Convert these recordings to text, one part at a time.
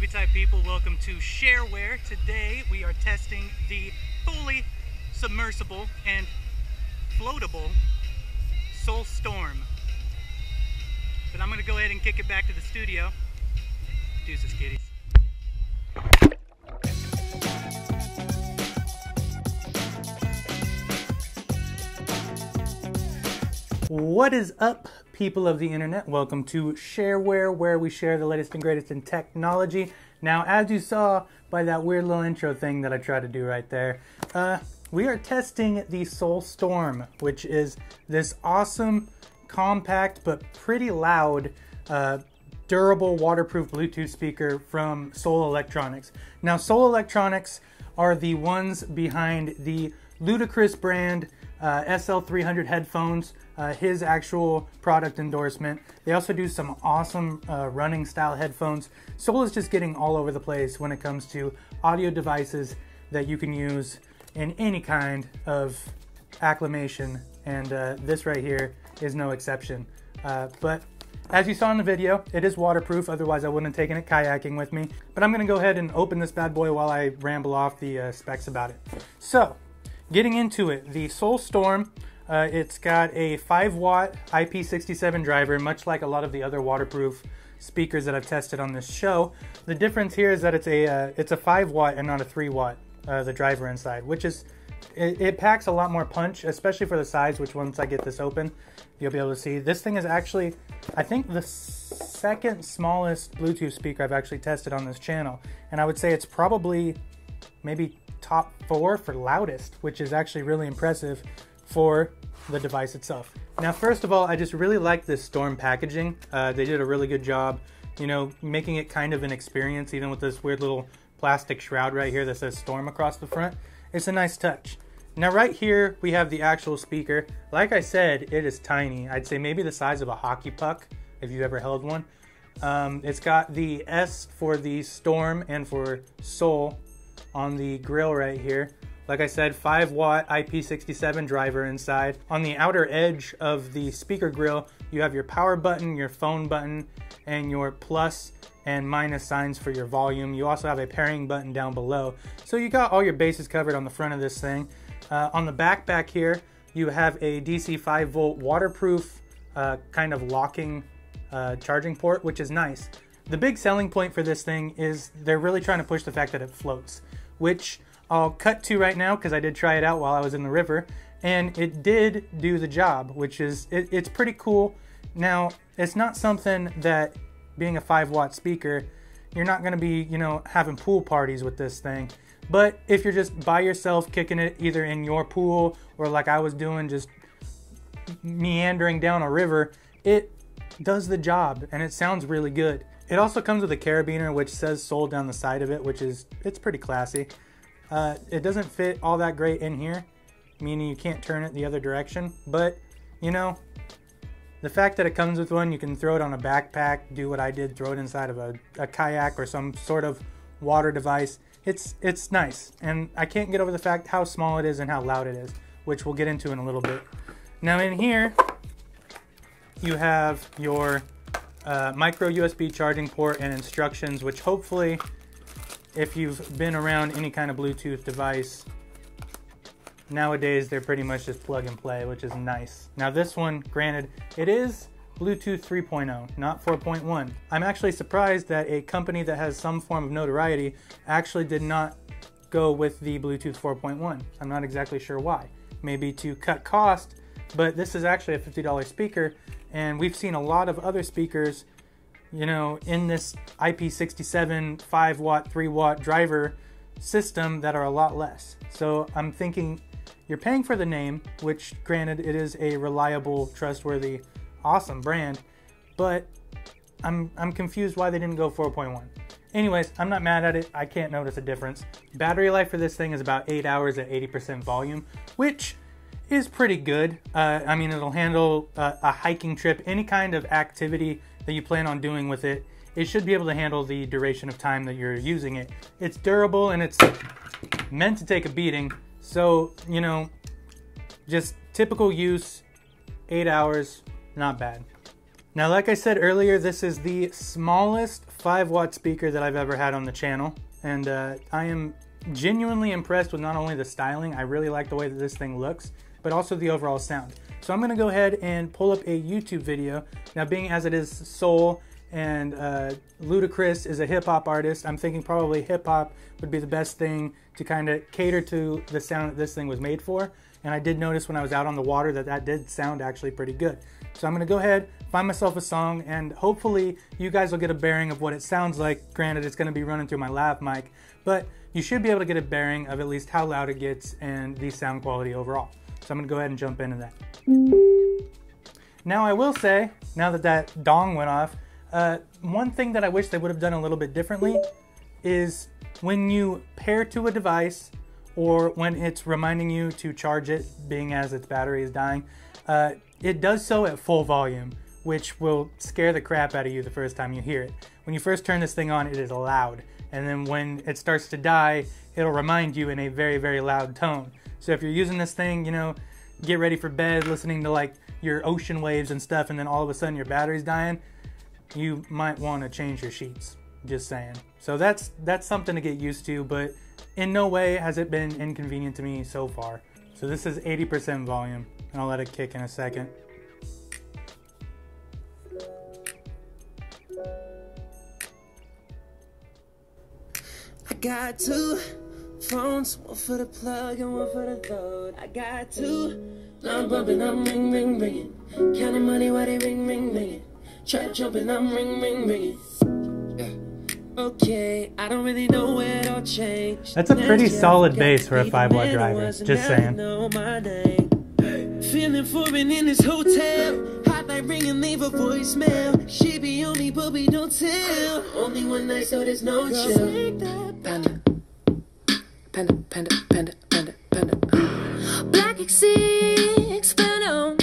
movie type people, welcome to Shareware. Today we are testing the fully submersible and floatable Soul Storm. But I'm going to go ahead and kick it back to the studio. Deuces, kitties. What is up, people of the internet? Welcome to Shareware, where we share the latest and greatest in technology. Now, as you saw by that weird little intro thing that I tried to do right there, we are testing the Soul Storm, which is this awesome, compact, but pretty loud, durable, waterproof Bluetooth speaker from Soul Electronics. Now, Soul Electronics are the ones behind the ludicrous brand SL300 headphones, his actual product endorsement. They also do some awesome running style headphones. Soul is just getting all over the place when it comes to audio devices that you can use in any kind of acclimation, and this right here is no exception. But as you saw in the video, it is waterproof, otherwise I wouldn't have taken it kayaking with me. But I'm gonna go ahead and open this bad boy while I ramble off the specs about it. So, getting into it, the Soul Storm, it's got a 5-watt IP67 driver, much like a lot of the other waterproof speakers that I've tested on this show. The difference here is that it's a 5-watt and not a 3-watt, the driver inside, which is, it packs a lot more punch, especially for the size, which once I get this open, you'll be able to see. This thing is actually, I think, the second smallest Bluetooth speaker I've actually tested on this channel. And I would say it's probably maybe top 4 for loudest, which is actually really impressive for the device itself. Now, first of all, I just really like this Storm packaging. They did a really good job, you know, making it kind of an experience, even with this weird little plastic shroud right here that says Storm across the front. It's a nice touch. Now, right here, we have the actual speaker. Like I said, it is tiny. I'd say maybe the size of a hockey puck, if you've ever held one. It's got the S for the Storm and for Soul on the grill right here. Like I said, 5-watt IP67 driver inside. On the outer edge of the speaker grill, you have your power button, your phone button, and your plus and minus signs for your volume. You also have a pairing button down below. So you got all your bases covered on the front of this thing. On the back here, you have a DC 5-volt waterproof kind of locking charging port, which is nice. The big selling point for this thing is they're really trying to push the fact that it floats, which I'll cut to right now because I did try it out while I was in the river, and it did do the job, which is, it's pretty cool. Now, it's not something that, being a 5-watt speaker, you're not going to be, you know, having pool parties with this thing. But if you're just by yourself kicking it either in your pool or like I was doing, just meandering down a river, it does the job and it sounds really good. It also comes with a carabiner which says Soul down the side of it, which is, it's pretty classy. It doesn't fit all that great in here, meaning you can't turn it the other direction, but you know, the fact that it comes with one, you can throw it on a backpack, do what I did, throw it inside of a kayak or some sort of water device. It's nice, and I can't get over the fact how small it is and how loud it is, which we'll get into in a little bit. Now in here, you have your micro USB charging port and instructions, which hopefully, if you've been around any kind of Bluetooth device, nowadays they're pretty much just plug and play, which is nice. Now this one, granted, it is Bluetooth 3.0, not 4.1. I'm actually surprised that a company that has some form of notoriety actually did not go with the Bluetooth 4.1. I'm not exactly sure why. Maybe to cut cost, but this is actually a $50 speaker, and we've seen a lot of other speakers, you know, in this IP67 5-watt, 3-watt driver system that are a lot less. So I'm thinking you're paying for the name, which granted it is a reliable, trustworthy, awesome brand, but I'm confused why they didn't go 4.1. Anyways, I'm not mad at it. I can't notice a difference. Battery life for this thing is about 8 hours at 80% volume, which is pretty good. I mean, it'll handle a hiking trip, any kind of activity that you plan on doing with it. It should be able to handle the duration of time that you're using it. It's durable and it's meant to take a beating. So, you know, just typical use, 8 hours, not bad. Now, like I said earlier, this is the smallest 5-watt speaker that I've ever had on the channel, and I am genuinely impressed with not only the styling, I really like the way that this thing looks, but also the overall sound. So I'm going to go ahead and pull up a YouTube video. Now, being as it is soul and Ludacris is a hip-hop artist, I'm thinking probably hip-hop would be the best thing to kind of cater to the sound that this thing was made for. And I did notice when I was out on the water that that did sound actually pretty good. So I'm going to go ahead, find myself a song, and hopefully you guys will get a bearing of what it sounds like. Granted, it's going to be running through my lav mic, but you should be able to get a bearing of at least how loud it gets and the sound quality overall. So I'm going to go ahead and jump into that. Now I will say, now that that dong went off, one thing that I wish they would have done a little bit differently is when you pair to a device or when it's reminding you to charge it, being as its battery is dying, it does so at full volume, which will scare the crap out of you the first time you hear it. When you first turn this thing on, it is loud, and then when it starts to die, it'll remind you in a very, very loud tone. So if you're using this thing, you know, get ready for bed, listening to like your ocean waves and stuff, and then all of a sudden your battery's dying, you might want to change your sheets. Just saying. So that's something to get used to, but in no way has it been inconvenient to me so far. So this is 80% volume, and I'll let it kick in a second. I got 2 phones, one for the plug and one for the load. I got 2, I'm bumping, I'm ring, ring, ringing. Counting money while they ring, ring, ringing. Trap jumping, I'm ring, ring, ringing. Okay, I don't really know where it all changed. That's a pretty solid bass for a 5-watt driver, just saying. Feeling foreign in this hotel. Hotline ring and leave a voicemail. She be on me, but we don't tell. Only one night, so there's no chill. Panda, panda, panda, panda, panda, panda. Black X6 Phantom.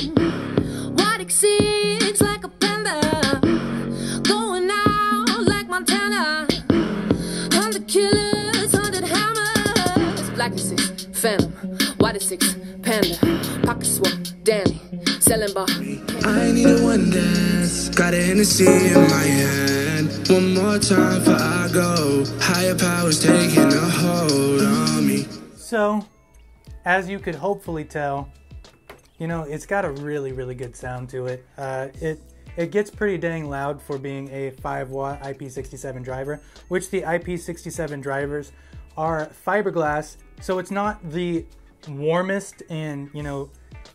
White X6 like a panda. Going out like Montana. 100 killers, 100 hammers. Black X6 Phantom. White X6 Panda. Pocket swole, Danny. Selling bar. I need a one dance. Got a Hennessy in my hand. One more time before I go. Higher powers taking a hold on me. So, as you could hopefully tell, you know, it's got a really, really good sound to it. It gets pretty dang loud for being a 5-watt IP67 driver, which the IP67 drivers are fiberglass, so it's not the warmest and, you know,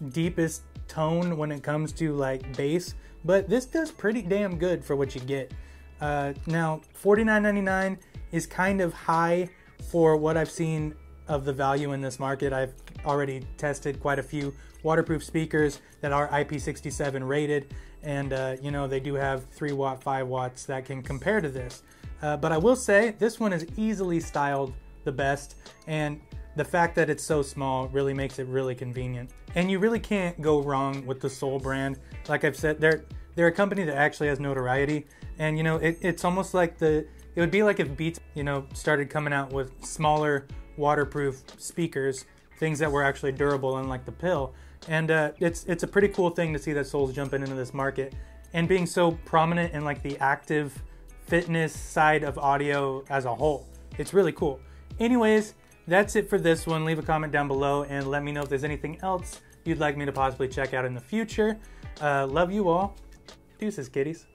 deepest tone when it comes to like bass, but this does pretty damn good for what you get. Now, $49.99 is kind of high for what I've seen of the value in this market. I've already tested quite a few waterproof speakers that are IP67 rated, and you know, they do have 3-watt, 5 watts that can compare to this. But I will say this one is easily styled the best, and the fact that it's so small really makes it really convenient. And you really can't go wrong with the Soul brand. Like I've said, they're a company that actually has notoriety, and you know, it's almost like it would be like if Beats, you know, started coming out with smaller waterproof speakers, things that were actually durable, unlike the pill. And it's a pretty cool thing to see that Soul's jumping into this market and being so prominent in like the active fitness side of audio as a whole. It's really cool. Anyways, that's it for this one. Leave a comment down below and let me know if there's anything else you'd like me to possibly check out in the future. Love you all. Deuces, kitties.